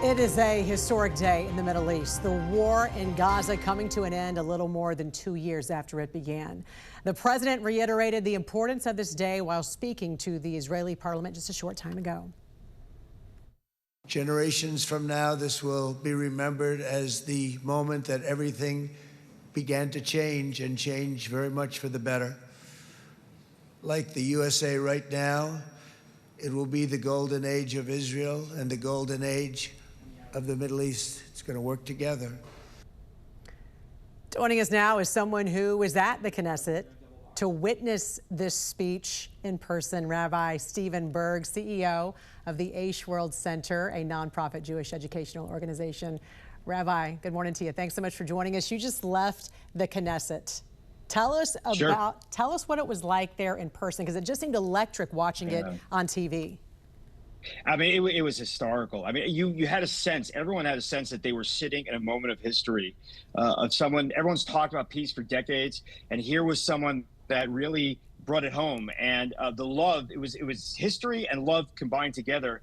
It is a historic day in the Middle East. The war in Gaza coming to an end a little more than 2 years after it began. The president reiterated the importance of this day while speaking to the Israeli parliament just a short time ago. Generations from now, this will be remembered as the moment that everything began to change, and change very much for the better. Like the USA right now, it will be the golden age of Israel and the golden age of the Middle East. It's going to work together. Joining us now is someone who was at the Knesset to witness this speech in person, Rabbi Steven Burg, CEO of the Aish World Center, a nonprofit Jewish educational organization. Rabbi, good morning to you. Thanks so much for joining us. You just left the Knesset. Tell us what it was like there in person, because it just seemed electric watching it on TV. I mean, it was historical. I mean, you had a sense, everyone had a sense that they were sitting in a moment of history of someone. Everyone's talked about peace for decades, and here was someone that really brought it home. And the love, it was history and love combined together,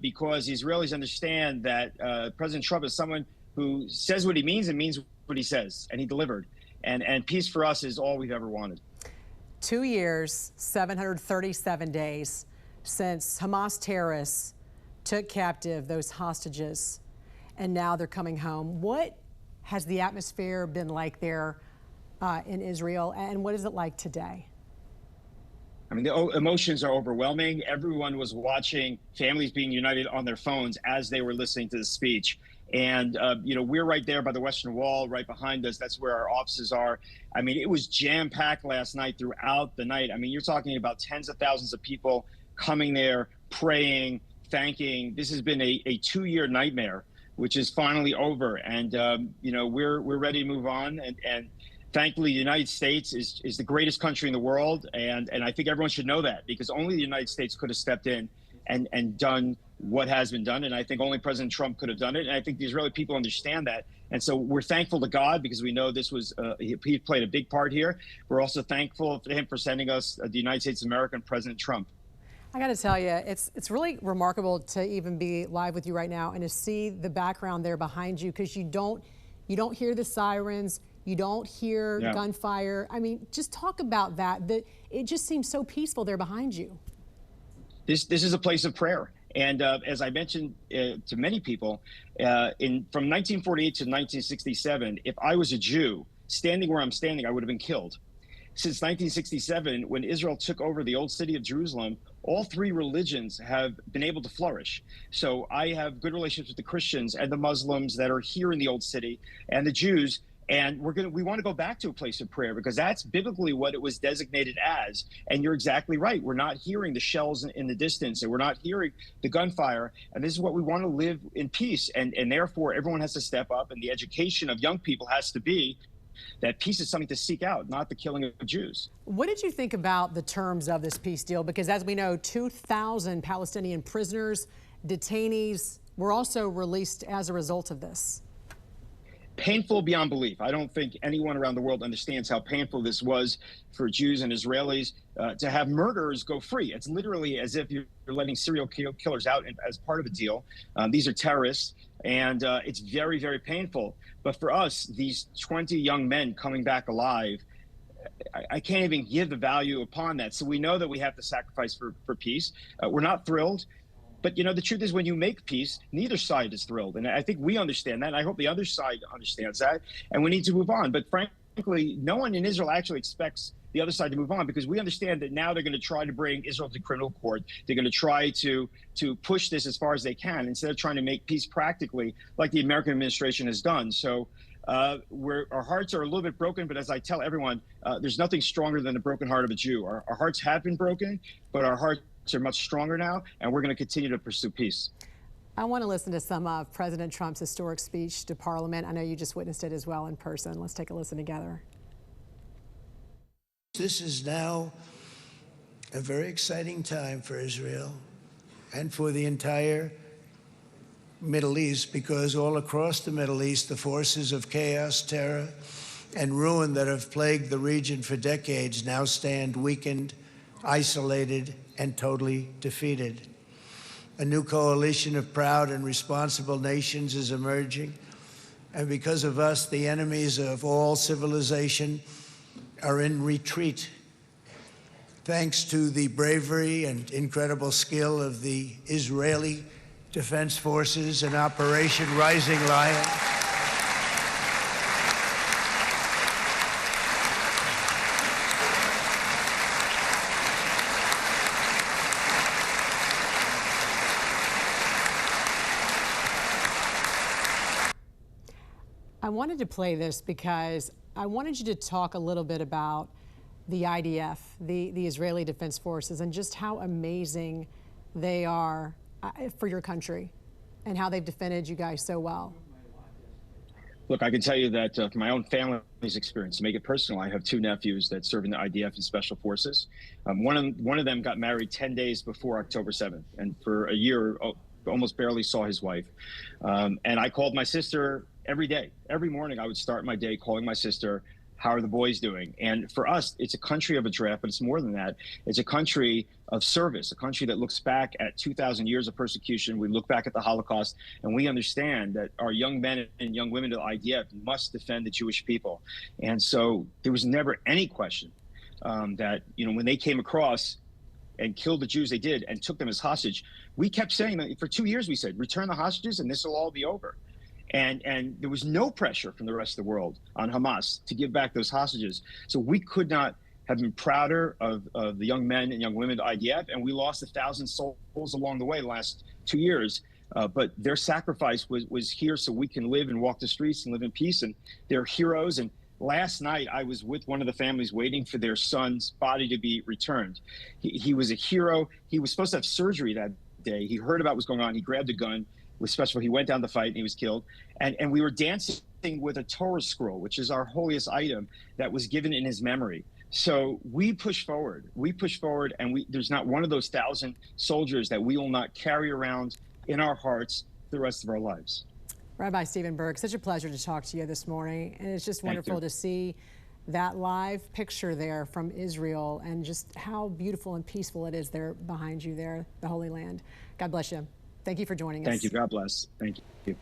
because the Israelis understand that President Trump is someone who says what he means and means what he says, and he delivered. And peace for us is all we've ever wanted. 2 years, 737 days since Hamas terrorists took captive those hostages, and now they're coming home. What has the atmosphere been like there in Israel, and what is it like today? I mean, the emotions are overwhelming. Everyone was watching families being united on their phones as they were listening to the speech. And, you know, we're right there by the Western Wall, right behind us. That's where our offices are. I mean, it was jam-packed last night, throughout the night. I mean, you're talking about tens of thousands of people coming there, praying, thanking. This has been a 2-year nightmare, which is finally over. And, you know, we're ready to move on. And thankfully, the United States is the greatest country in the world. And I think everyone should know that, because only the United States could have stepped in and done what has been done. And I think only President Trump could have done it. And I think the Israeli people understand that. And so we're thankful to God, because we know this was, he played a big part here. We're also thankful to him for sending us the United States of America and President Trump. I got to tell you, it's really remarkable to even be live with you right now and to see the background there behind you, because you don't hear the sirens, you don't hear gunfire. I mean, just talk about that. It just seems so peaceful there behind you. This is a place of prayer. And as I mentioned to many people, from 1948 to 1967, if I was a Jew standing where I'm standing, I would have been killed. Since 1967, when Israel took over the old city of Jerusalem, all three religions have been able to flourish. So I have good relationships with the Christians and the Muslims that are here in the old city, and the Jews. And we want to go back to a place of prayer, because that's biblically what it was designated as. And you're exactly right. We're not hearing the shells in the distance, and we're not hearing the gunfire. And this is what we want to live in peace. And therefore, everyone has to step up, and the education of young people has to be that peace is something to seek out, not the killing of Jews. What did you think about the terms of this peace deal? Because as we know, 2,000 Palestinian prisoners, detainees were also released as a result of this. Painful beyond belief. I don't think anyone around the world understands how painful this was for Jews and Israelis to have murderers go free. It's literally as if you're letting serial killers out as part of a deal. These are terrorists, and it's very, very painful. But for us, these 20 young men coming back alive, I can't even give the value upon that. So we know that we have to sacrifice for peace. We're not thrilled. But, you know, the truth is, when you make peace, neither side is thrilled. And I think we understand that. And I hope the other side understands that. And we need to move on. But frankly, no one in Israel actually expects the other side to move on, because we understand that now they're going to try to bring Israel to criminal court. They're going to try to push this as far as they can, instead of trying to make peace practically, like the American administration has done. So our hearts are a little bit broken. But as I tell everyone, there's nothing stronger than the broken heart of a Jew. Our hearts have been broken, but our hearts are much stronger now, and we're going to continue to pursue peace. I want to listen to some of President Trump's historic speech to Parliament. I know you just witnessed it as well in person. Let's take a listen together. This is now a very exciting time for Israel and for the entire Middle East, because all across the Middle East, the forces of chaos, terror, and ruin that have plagued the region for decades now stand weakened, isolated, and totally defeated. A new coalition of proud and responsible nations is emerging. And because of us, the enemies of all civilization are in retreat. Thanks to the bravery and incredible skill of the Israeli Defense Forces and Operation Rising Lion, I wanted to play this because I wanted you to talk a little bit about the IDF, the Israeli Defense Forces, and just how amazing they are for your country and how they've defended you guys so well. Look, I can tell you that from my own family's experience, to make it personal, I have two nephews that serve in the IDF and Special Forces. One of them got married 10 days before October 7th, and for a year, almost barely saw his wife. And I called my sister every day. Every morning, I would start my day calling my sister, how are the boys doing? And for us, it's a country of a draft, but it's more than that. It's a country of service, a country that looks back at 2,000 years of persecution. We look back at the Holocaust, and we understand that our young men and young women of the IDF must defend the Jewish people. And so there was never any question that, you know, when they came across and killed the Jews they did and took them as hostage, we kept saying that for 2 years. We said, return the hostages and this will all be over. And there was no pressure from the rest of the world on Hamas to give back those hostages. So we could not have been prouder of the young men and young women of the IDF. And we lost 1,000 souls along the way the last 2 years. But their sacrifice was here so we can live and walk the streets and live in peace. And they're heroes. And last night, I was with one of the families waiting for their son's body to be returned. He was a hero. He was supposed to have surgery that day. He heard about what was going on. He grabbed a gun. Was special. He went down the fight and he was killed. And we were dancing with a Torah scroll, which is our holiest item that was given in his memory. So we push forward. We push forward, and there's not one of those 1,000 soldiers that we will not carry around in our hearts the rest of our lives. Rabbi Steven Burg, such a pleasure to talk to you this morning. And it's just wonderful to see that live picture there from Israel and just how beautiful and peaceful it is there behind you there, the Holy Land. God bless you. Thank you for joining us. Thank you. God bless. Thank you.